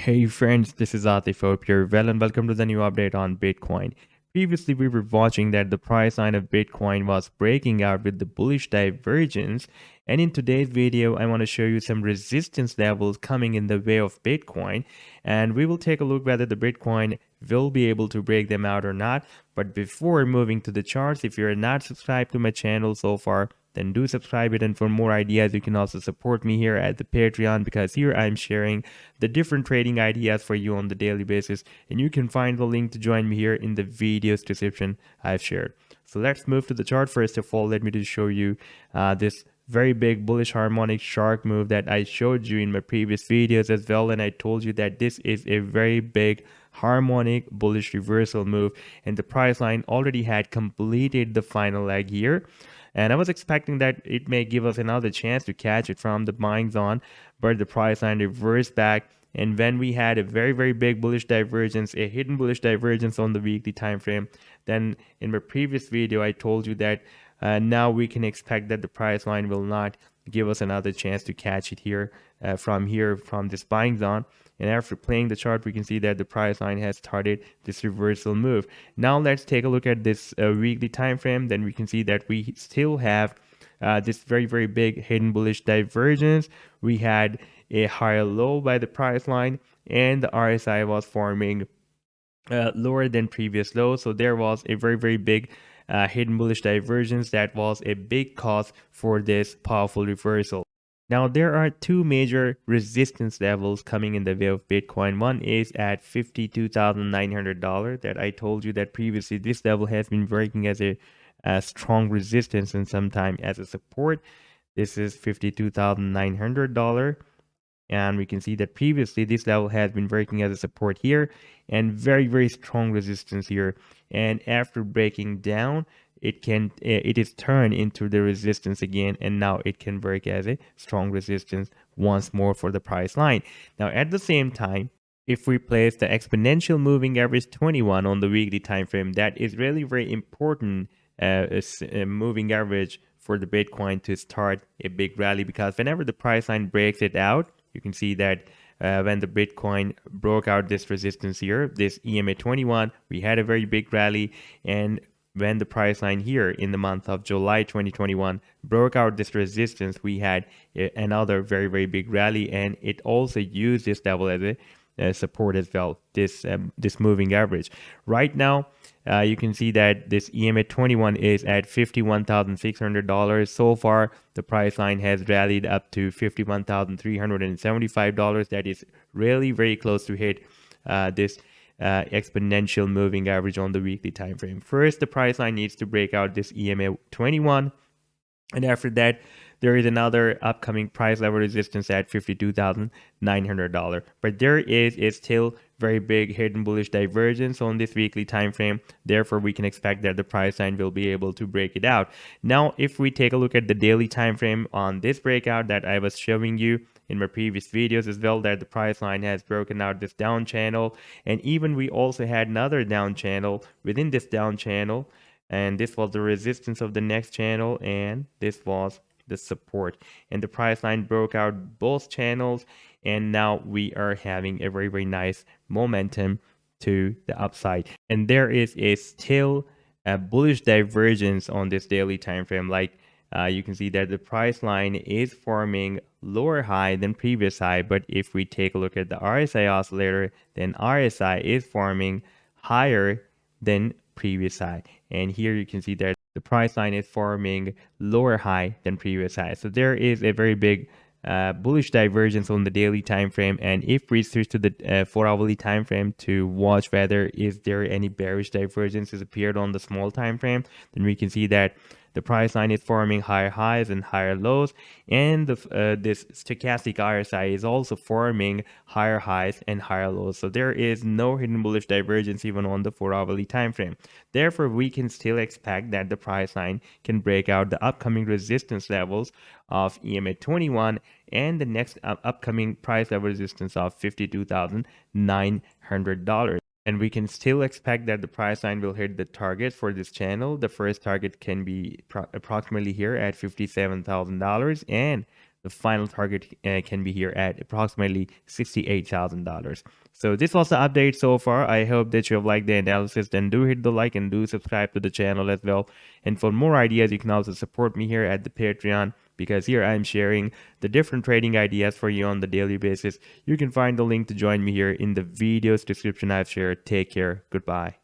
Hey friends, this is Atif. Hope you're well and welcome to the new update on Bitcoin. Previously, we were watching that the price line of Bitcoin was breaking out with the bullish divergence. And in today's video, I want to show you some resistance levels coming in the way of Bitcoin. And we will take a look whether the Bitcoin will be able to break them out or not. But before moving to the charts, if you're not subscribed to my channel so far, then do subscribe it. And for more ideas, you can also support me here at the Patreon, because here I'm sharing the different trading ideas for you on the daily basis. And you can find the link to join me here in the video's description I've shared. So let's move to the chart. First of all, let me just show you this very big bullish harmonic shark move that I showed you in my previous videos as well. And I told you that this is a very big harmonic bullish reversal move, and the price line already had completed the final leg here. And I was expecting that it may give us another chance to catch it from the buying zone, but the price line reversed back. And when we had a very big bullish divergence, a hidden bullish divergence on the weekly time frame, then in my previous video I told you that now we can expect that the price line will not give us another chance to catch it from this buying zone. And after playing the chart, we can see that the price line has started this reversal move. Now let's take a look at this weekly time frame. Then we can see that we still have this very big hidden bullish divergence. We had a higher low by the price line, and the RSI was forming lower than previous low. So there was a very big hidden bullish divergence that was a big cause for this powerful reversal. Now, there are two major resistance levels coming in the way of Bitcoin. One is at $52,900 that I told you that previously this level has been working as a strong resistance and sometime as a support. This is $52,900. And we can see that previously this level has been working as a support here and very strong resistance here. And after breaking down, it is turned into the resistance again, and now it can work as a strong resistance once more for the price line. Now at the same time, if we place the exponential moving average 21 on the weekly time frame, that is really very important moving average for the Bitcoin to start a big rally, because whenever the price line breaks it out, you can see that when the Bitcoin broke out this resistance here, this EMA 21, we had a very big rally. And when the price line here in the month of July 2021 broke out this resistance, we had another very big rally, and it also used this level as a support as well, this moving average. Right now, you can see that this EMA 21 is at $51,600. So far, the price line has rallied up to $51,375. That is really very close to hit this exponential moving average on the weekly time frame. First, the price line needs to break out this EMA 21, and after that, there is another upcoming price level resistance at $52,900. But there is a still very big hidden bullish divergence on this weekly time frame. Therefore, we can expect that the price line will be able to break it out. Now, if we take a look at the daily time frame on this breakout that I was showing you in my previous videos as well, that the price line has broken out this down channel, and even we also had another down channel within this down channel, and this was the resistance of the next channel, and this was the support. And the price line broke out both channels, and now we are having a very nice momentum to the upside. And there is a still a bullish divergence on this daily time frame. Like you can see that the price line is forming lower high than previous high, but if we take a look at the RSI oscillator, then RSI is forming higher than previous high. And here you can see that the price line is forming lower high than previous high. So there is a very big bullish divergence on the daily time frame. And if we switch to the 4-hourly time frame to watch whether is there any bearish divergence has appeared on the small time frame, then we can see that the price line is forming higher highs and higher lows, and this stochastic RSI is also forming higher highs and higher lows. So there is no hidden bullish divergence even on the 4-hourly time frame. Therefore, we can still expect that the price line can break out the upcoming resistance levels of EMA 21 and the next upcoming price level resistance of $52,900. And we can still expect that the price line will hit the target for this channel. The first target can be approximately here at $57,000, and the final target can be here at approximately $68,000. So this was the update so far. I hope that you have liked the analysis. Then do hit the like and do subscribe to the channel as well. And for more ideas, you can also support me here at the Patreon, because here I'm sharing the different trading ideas for you on the daily basis. You can find the link to join me here in the video's description I've shared. Take care. Goodbye.